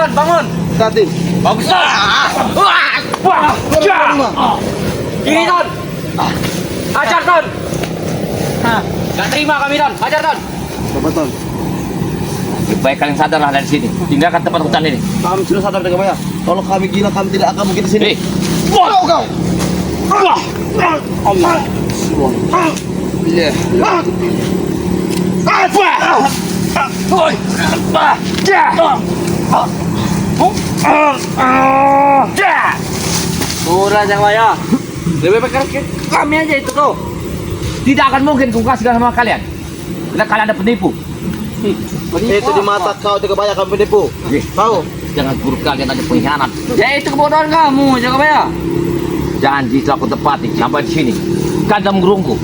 Ton, bangun. Katim. Bagus, Ton. Gini, Ton. Hajar, Ton. Gak terima kami, Ton. Hajar, Ton. Coba Ton. Lebih baik kalian sadarlah dari sini. Tinggalkan tempat hutan ini. Kami sudah sadar dengan Bayar. Kalau kami gila, kami tidak akan mungkin di sini. Kau. Allah. Iya. Murah Jang Maya. Lebih baik kami aja itu tuh. Tidak akan mungkin ku kasih sama kalian. Karena kalian ada penipu. Itu di mata kau Jaga Bayar kami penipu. Tahu? Jangan buruk kalian ada pengkhianat. Ya itu kebodohan kamu, Jaga Baya. Janji telah aku tepati sampai di sini. Kalian merungku.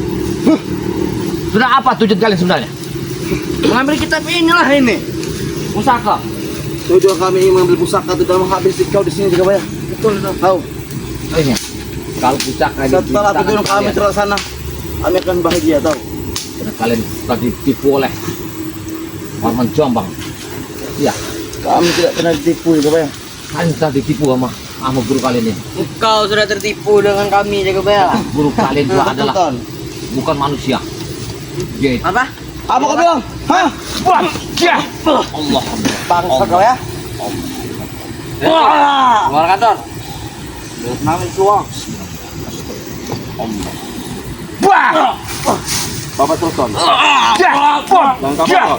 Sudah apa tujuan kalian sebenarnya? Mengambil kitab inilah ini. Pusaka. Tujuan kami ingin mengambil pusaka itu dalam habis kau di sini Jaga Bayar. Betul. Tahu? Ini. Kalau pusaka ini Setelah tujuan kami terlaksana, kami akan bahagia tahu. Karena kalian telah ditipu oleh Warman Jombang. Iya. Kami tidak pernah ditipu Jaga Bayar. Kalian telah ditipu sama guru kalian ini. Engkau sudah tertipu dengan kami, Jaga Baya. Guru kalian itu adalah Ton. bukan manusia. Yaitu Apa? Apa kau bilang? Hah? Allah. Bangsa kau ya? Keluar kantor. Nangis suang. Bapak terus Ton. Jangan kamu Ton.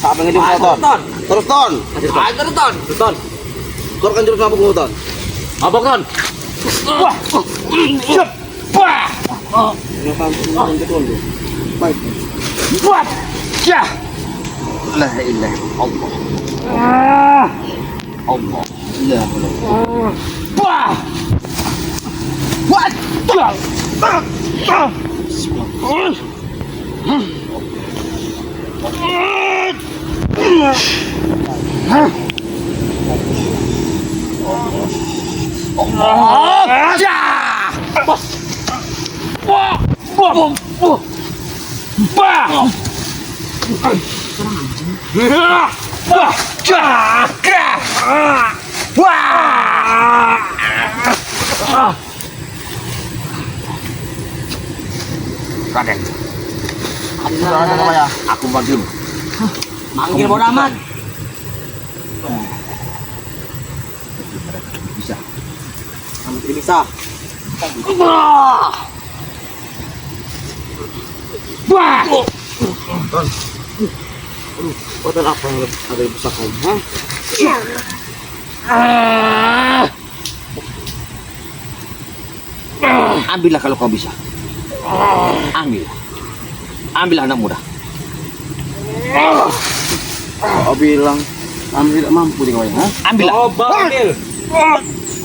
Apa yang hidup kau Ton? Terus Ton. Ayo Ton. Ton. Keluarkan jurus mabuk kau Ton. Mabok Ton. Ini kamu betul. Baik. La ilaha Allah. Allah. Iya. Raden, aku manggil. Manggil bodo amat. Bisa. Kami tidak bisa. Hotel apa yang ada di pusaka ini? Ambillah kalau kau bisa. Ambil anak muda. Kau bilang kami tidak mampu di kau ya? Ambillah. Ambil.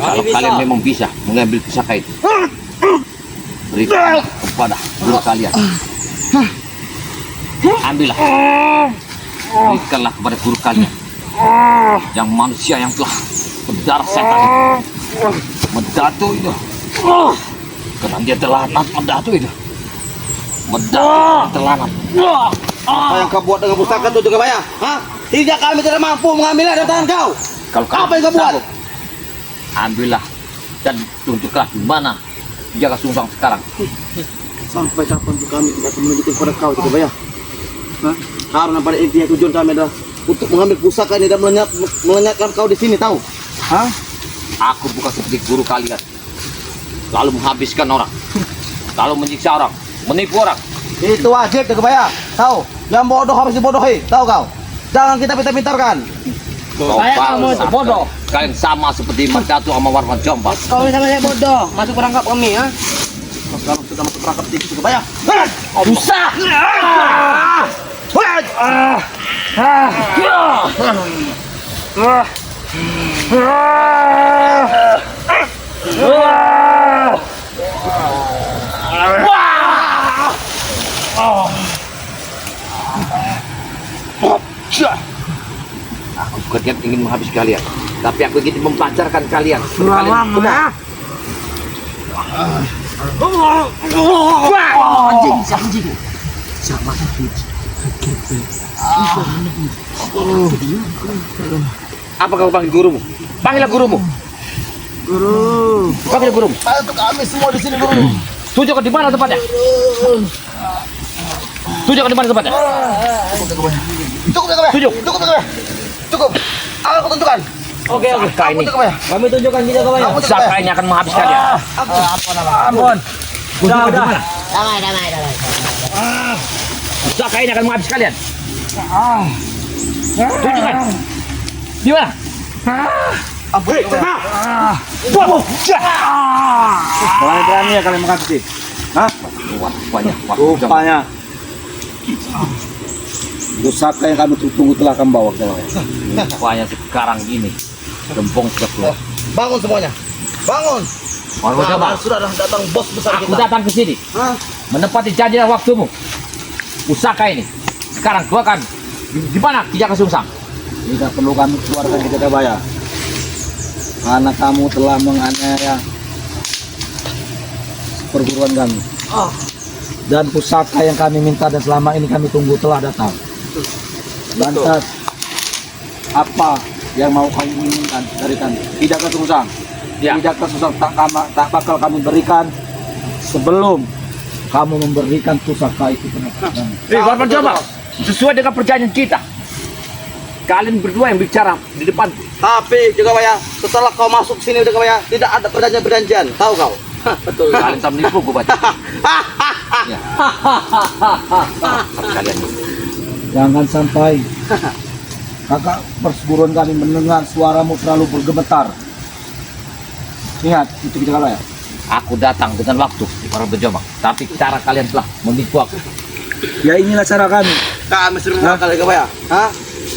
Kalau kalian memang bisa mengambil pusaka itu, berikan kepada guru kalian. Ambillah. Berikanlah kepada guru kalian. Yang manusia yang telah berdarah setan itu. Medatu itu. Karena dia terlanat medatu itu. Medatu terlanat. Apa yang kau buat dengan pusaka itu juga Bayar? Hah? Tidak, kami tidak mampu mengambilnya dari tangan kau. Kalau Apa yang kau buat? sanggup, ambillah dan tunjuklah di mana Jaka Sungsang sekarang. Sampai kapan tuh kami tidak akan menunjukkan kepada kau juga Bayar? Hah? Karena pada intinya tujuan kami adalah untuk mengambil pusaka ini dan melenyapkan kau di sini, tahu? Hah? Aku bukan seperti guru kalian, lalu menghabiskan orang, lalu menyiksa orang, menipu orang. Itu wajib juga Bayar, tahu? Yang bodoh harus dibodohi, tahu kau? Jangan kita pintar-pintarkan. Kau Saya kamu bangsa. itu bodoh. Kalian sama seperti Medatu sama Warman Jombang. Kau sama saya bodoh. Masuk perangkap kami, ha? Sekarang sudah masuk perangkap tinggi juga Bayar. Bisa. Aku bukan ingin menghabis kalian, tapi aku ingin mempancarkan kalian. Kalian benar. Anjing. Sama Apa kau panggil gurumu? Panggillah gurumu. Guru. Panggil gurumu. Bantu kami semua di sini guru. Tunjukkan di mana tempatnya. Tunjukkan di mana tempatnya. Cukup ya kau. Tunjuk. Cukup ya kau. Cukup. Aku tentukan. Oke. Pusaka ini. Kami tunjukkan kita kau ya. Pusaka ini akan menghabiskan dia. Ampun. Udah. Damai. Pusaka ini akan menghabiskan kalian. Tunjukkan. Di mana? Ampun. Berani ya kalian menghabisi. Banyak. Rupanya. Pusaka yang kami tunggu telah kami bawa ke bawah. Rupanya sekarang ini gempong sudah keluar. Bangun semuanya. Bangun. Baru coba. Sudah datang bos besar Aku kita. datang ke sini Hah? menepati janji dan waktumu. Pusaka ini sekarang keluarkan. Di mana Kijaka Sungsang? Tidak perlu kami keluarkan di Jagabaya. Karena kamu telah menganiaya perguruan kami. Dan pusaka yang kami minta dan selama ini kami tunggu telah datang. Lantas apa yang mau kamu inginkan dari kami? Kijaka Sungsang. Ya. Kijaka Sungsang tak bakal kami berikan sebelum kamu memberikan pusaka itu kepada kami. Bapak coba. Sesuai dengan perjanjian kita. Kalian berdua yang bicara di depan. Tapi Jagabaya, setelah kau masuk sini Jagabaya, tidak ada perjanjian. Tahu kau? Betul. Kalian tak menipu gue baca. Ya. Kalian Jangan sampai kakak perguruan kami mendengar suaramu terlalu bergemetar. Ingat, itu kita kalah ya. aku datang dengan waktu di para berjombang, tapi cara kalian telah menipu aku. Ya inilah cara kami. Kami sering nakal Jagabaya. Hah?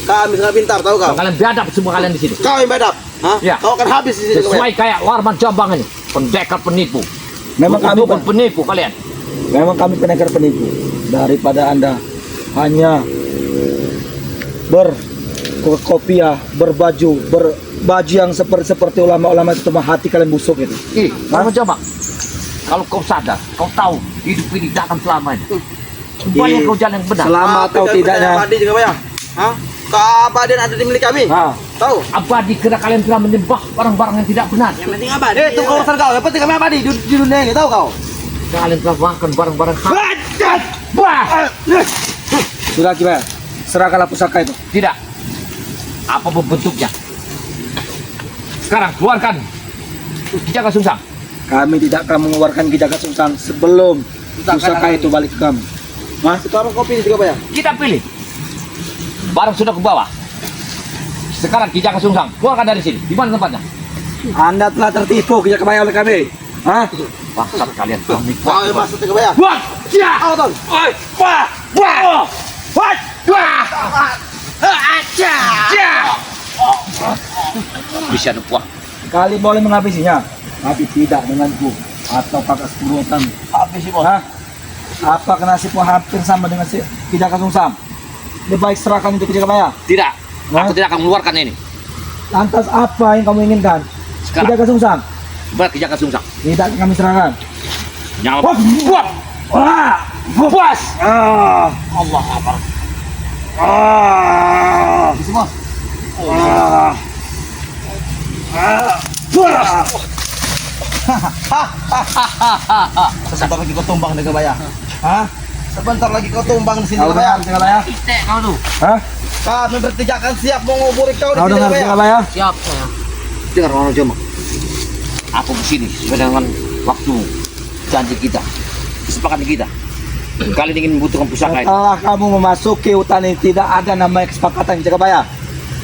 Kami sangat pintar, tahu kau? Kalian biadab semua kalian di sini. Kau yang bedap. Hah? Ya. Kau akan habis di sini Jagabaya. Sesuai kayak Warman Jombang ini, pendekar penipu. Memang kami Dukun penipu kalian. memang kami pendekar penipu. Daripada Anda hanya berkopiah, berbaju yang seperti ulama-ulama itu, mah hati kalian busuk itu. Warman Jombang, kalau kau sadar, kau tahu hidup ini tak akan selama ini. Supaya kau jalan yang benar. Selama atau tidaknya. Abadi Jagabaya. Hah? Keabadian ada di milik kami. Tahu? Abadi karena kalian telah menyembah barang-barang yang tidak benar. Yang penting abadi. Itu urusan kau. Yang penting kami abadi di dunia ini, tahu kau? Kalian telah makan barang-barang haram. Wah! Sudah gimana? Serahkanlah pusaka itu. Tidak. Apapun bentuknya. Sekarang keluarkan Kijaka Sungsang. Kami tidak akan mengeluarkan Kijaka Sungsang sebelum pusaka itu balik ke kami. Sekarang kopi di Jagabaya. Kita pilih. Barang sudah ke bawah. Sekarang Kijaka Sungsang, keluarkan dari sini. Di mana tempatnya? Anda telah tertipu Kijaka Baya oleh kami. Bangsat kalian telah menipu Kau aku. yang masuk Jagabaya. Wah! Ya! Kau tahu? Oi! Wah! Wah! Wah! Wah! Ya! Bisa nupuah. Kali boleh menghabisinya, tapi tidak denganku atau kakak sepurutan. Habis sih bos. Apa nasibmu hampir sama dengan si Kijaka Sungsang? Lebih baik serahkan itu Kijaka Baya. Tidak. Aku tidak akan mengeluarkan ini. Lantas apa yang kamu inginkan? Sekarang. Kijaka Sungsang. Berat Kijaka Sungsang. Tidak kami serahkan. Nyawa. Wah! Wah! Puas! Allah Akbar. Habis bos. Sebentar lagi kau tumbang Jagabaya. Hah? Sebentar lagi kau tumbang di sini Kau Jagabaya. dengar Kijaka Baya? Kau tuh. Hah? Kami bertiga akan siap menguburi kau di Kau sini dengar Jagabaya. Kijaka Baya? Siap saya. Dengar orang Jombang. Aku kesini sesuai dengan waktu janji kita, kesepakatan kita. Kalian ingin membutuhkan pusaka ini. Setelah kamu memasuki hutan ini tidak ada namanya kesepakatan Kijaka Baya.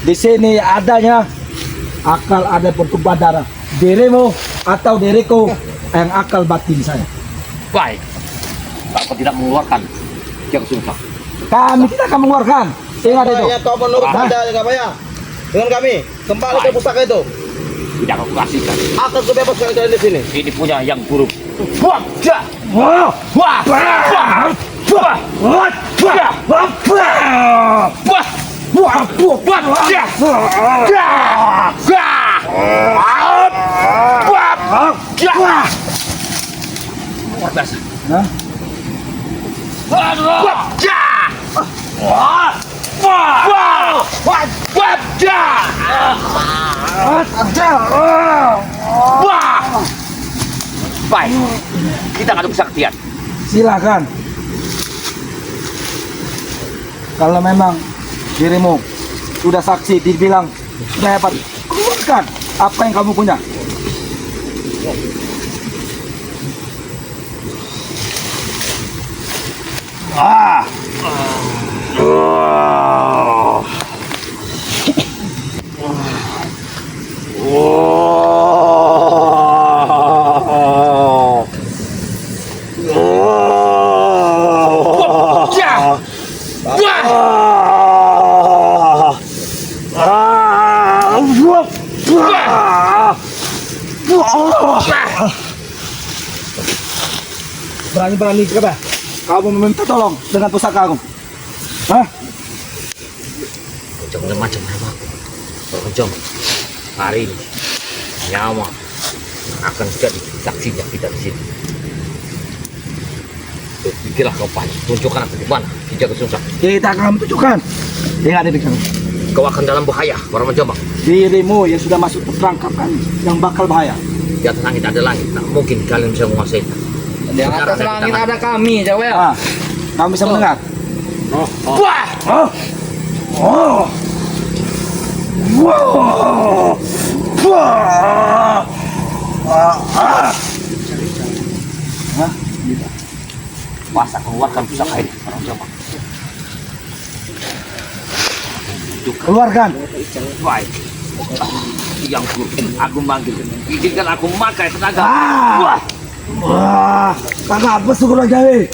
Di sini adanya akal ada bertumpah darah. Dirimu atau diriku yang akal batin saya. Baik. Aku tidak mengeluarkan Kijaka Sungsang. Kami tidak akan mengeluarkan. Ingat itu. Jagabaya, kau menurut Hah? saja Jagabaya. Dengan kami kembali ke Baik. pusaka itu. Tidak aku kasihkan. Akan kubebaskan kalian di sini. Ini punya yang buruk. Wah! Ja! Wah! Wah! Wah! Wah! Wah! Wah! Wah! Wah! Wah! Wah! Ja! Ja! Ja! Wah! Ja! Luar biasa. Hah? Wah! Ja! Wah! Wah! Wah! Wah! Wah! Baik, kita adu kesaktian. Silakan. Kalau memang dirimu sudah saksi dibilang sudah hebat, keluarkan apa yang kamu punya. Berani-berani kita kamu meminta tolong dengan pusaka aku. Hah? Jangan macam-macam aku. Berkencang. Hari ini nyawa akan jadi saksinya kita di sini. Pikirlah kau Pai, tunjukkan aku di mana di Jaga Sungsang. Kita akan tunjukkan. Lihat ini kamu. Kau akan dalam bahaya, para mencoba. Dirimu yang sudah masuk terperangkap kan, yang bakal bahaya. Di atas langit ada langit, tak mungkin kalian bisa menguasai. Di atas langit ada kami, Jawel. Ah, kamu bisa mendengar? Wah! Oh. Wow. Wah. Hah? Masa keluarkan pusaka ini, para mencoba. Keluarkan. Baik. Yang buruk, aku manggil. Izinkan aku memakai tenaga. Wah. Wah, kakak apa syukur aja nih.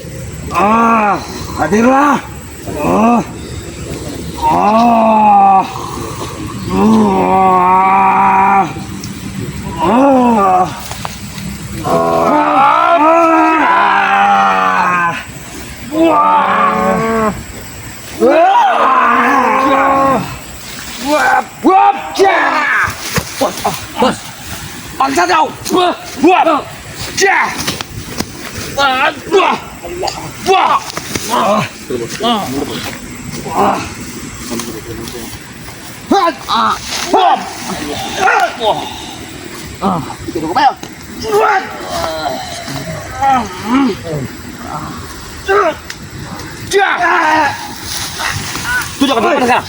Hadirlah. Bos, bangsa kau. Buat. Jah. Tunjukkan di mana sekarang.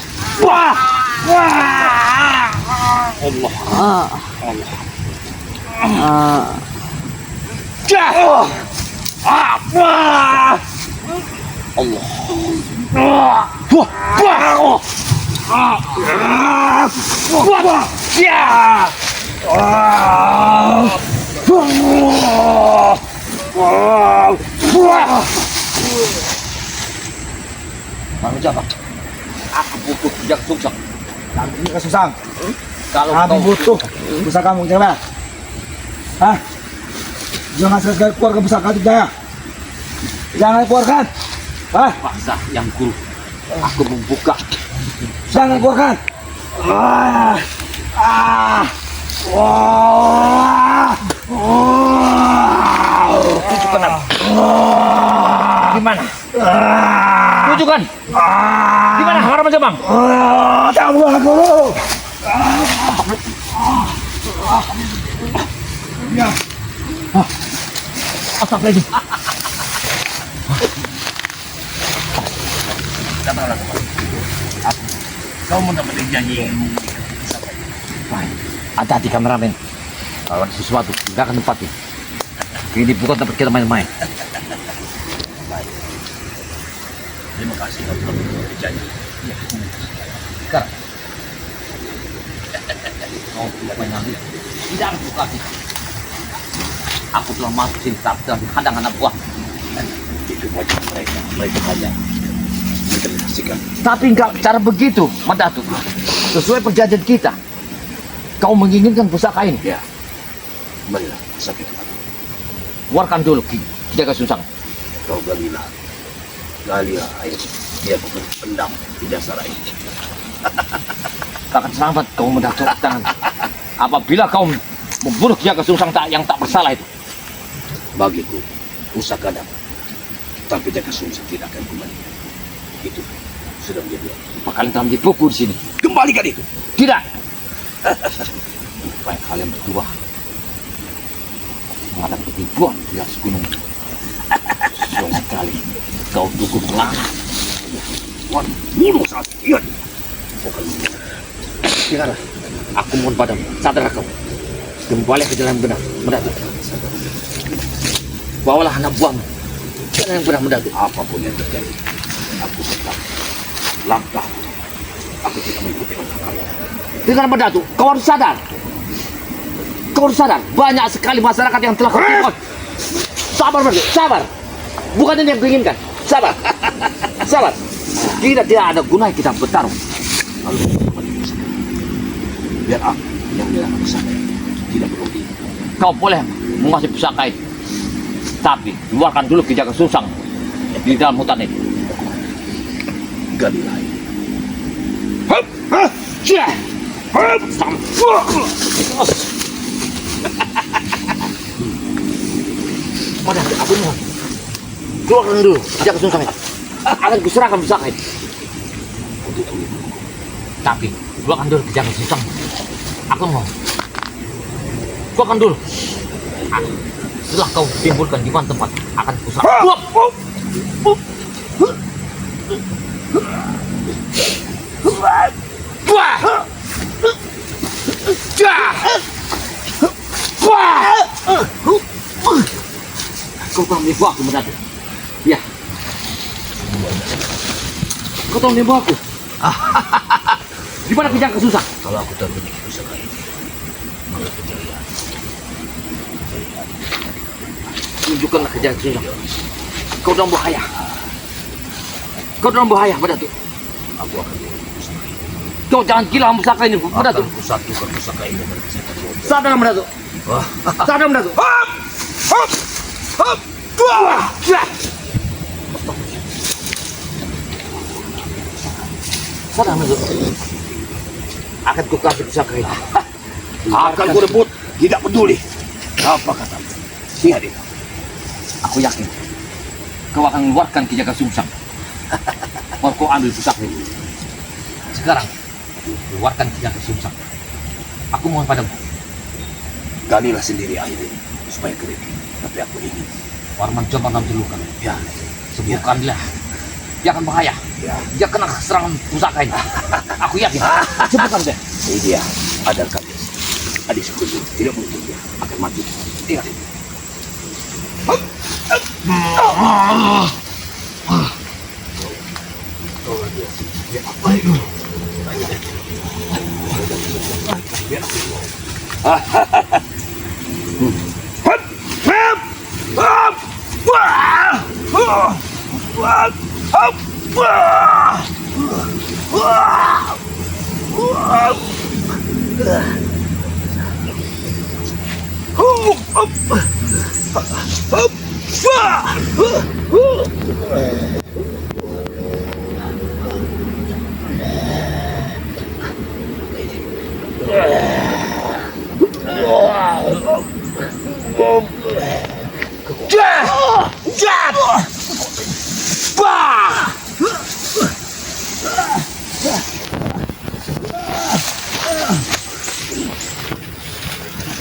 Kamu siapa? Aku butuh Jaga Sungsang. Ini kesusang. Kalau Kami kau butuh pusaka kamu, coba. Hah? Jangan sekali keluarga pusaka itu, Jaya. Jangan keluarkan. Hah? paksa yang guru, aku membuka. Jangan keluarkan. Tunjukkan aku. Di mana? Tunjukkan. Di mana Harapan Jabang? Kamu aku. Ya. Astagfirullahaladzim. Kau mendapat janji yang baik. Hati-hati kameramen. Kalau ada sesuatu, tidak akan tempati. Ini bukan tempat kita main-main. Baik. Terima kasih kau telah memberi janji. Sekarang. Kau tidak mengambil. Tidak ada kasih. Aku telah masuk sini dan hadang anak buah. Itu wajib mereka. Mereka saja. Mereka menyaksikan. Tapi enggak cara begitu, Mandatu. Sesuai perjanjian kita. Kau menginginkan pusaka ini? Ya. Marilah, pusaka itu. Keluarkan dulu Ki Jaga Sungsang. Kau galilah. Galilah air. Dia pendam di dasar air. Akan selamat kau Mandatu tangan. Apabila kau membunuh Jaga Sungsang yang tak bersalah itu. Bagiku, pusaka dapat. Tapi Jaga Sungsang tidak akan kembali. Itu sudah menjadi apa kalian telah menjadi pupuk di sini? Kembalikan itu. Tidak. Supaya kalian berdua menghadapi ribuan di atas gunung. Sesuai sekali kau dukung pelana. Waduh, bunuh saat iya. Dengarlah, aku mohon padamu, sadar kau. Kembali ke jalan benar, Mendatu. Bawalah anak buahmu, jalan yang benar, Mendatu. Apapun yang terjadi, aku tetap langkah. Aku tidak mengikuti langkah kalian. Dengar, Mendatu, kau harus sadar. Kau harus sadar, banyak sekali masyarakat yang telah kau tikut. Sabar, Mendatu, sabar. Bukan ini yang kau inginkan, sabar. Sabar. Tidak ada gunanya kita bertarung. Lalu biar aku yang menyerahkan pusaka. Tidak perlu dia. Kau boleh menguasai pusaka itu, tapi keluarkan dulu Kijaka Susang di dalam hutan itu. Galilah. Mana aku mohon, keluarkan dulu Kijaka Susang itu. Akan kuserahkan pusaka itu. Tapi keluarkan dulu Kijaka Susang. Aku mohon, keluarkan dulu. Setelah kau timbulkan di mana tempat akan kuserahkan. Kau telah menipu aku, Mendatu. Ya. Kau telah menipu aku. Di mana Kijaka Susang? Kalau aku terbentuk pusaka ini, maka kejayaan. Tunjukkanlah Kijaka Susang. Kau dalam bahaya. Kau dalam bahaya, Mendatu. Aku akan memiliki pusaka ini. Kau jangan gila pusaka ini, Mendatu. Akan kusatukan pusaka ini dengan kesehatan. Sadar, Mendatu. Sadar, Mendatu. Sadar, Mendatu. Akan ku kasih pusaka ini. Akan ku rebut, tidak peduli. Apa katamu? Lihat itu. Aku yakin kau akan mengeluarkan Kijaka Susang. Mau kau ambil pusaka ini. Sekarang keluarkan Kijaka Susang. Aku mohon padamu. Galilah sendiri air ini supaya kering. Tapi aku ingin. Warman coba ngambil luka. Ya, Sembuhkanlah. Dia akan bahaya. ya. Dia kena serangan pusaka ini. Aku yakin. Sembuhkan dia. Ini dia. Ada kami. Adik sekutu tidak mungkin dia akan mati. Ingat itu.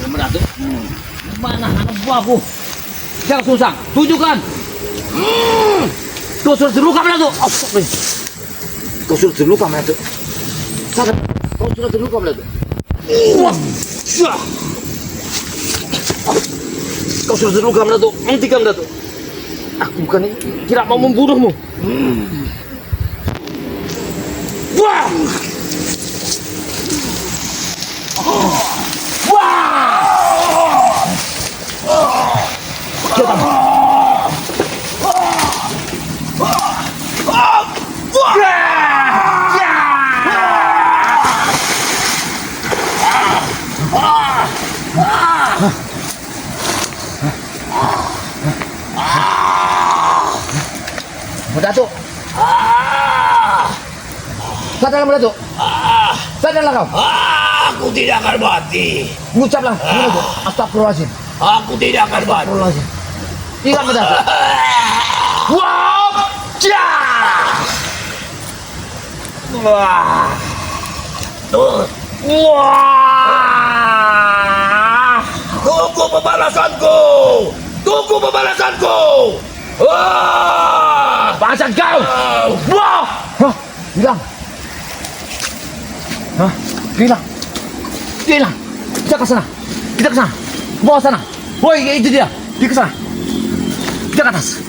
Mendatu. Mana anak buahku? Kijaka Susang, tunjukkan. Kau sudah terluka, Mendatu. Kau sudah terluka, Mendatu. Sadar, kau sudah terluka, Mendatu. Kau sudah terluka, Mendatu. Hentikan, Mendatu. Aku bukan tidak mau membunuhmu. Wah! Mendatu. Sadarlah, Mendatu. Sadarlah kau. Aku tidak akan mati. Mengucaplah, Mendatu. Astagfirullahaladzim. Aku tidak akan mati. Astagfirullahaladzim. Ingat, Mendatu. Wow! Wah. Tunggu pembalasanku. Tunggu pembalasanku. Wah. Bahasa kau. Wah. Hah, hilang. Hah, hilang. Dia hilang. Kita ke sana. Kita ke sana. Ke bawah sana. Woi, itu dia. Dia ke sana. Kita ke atas.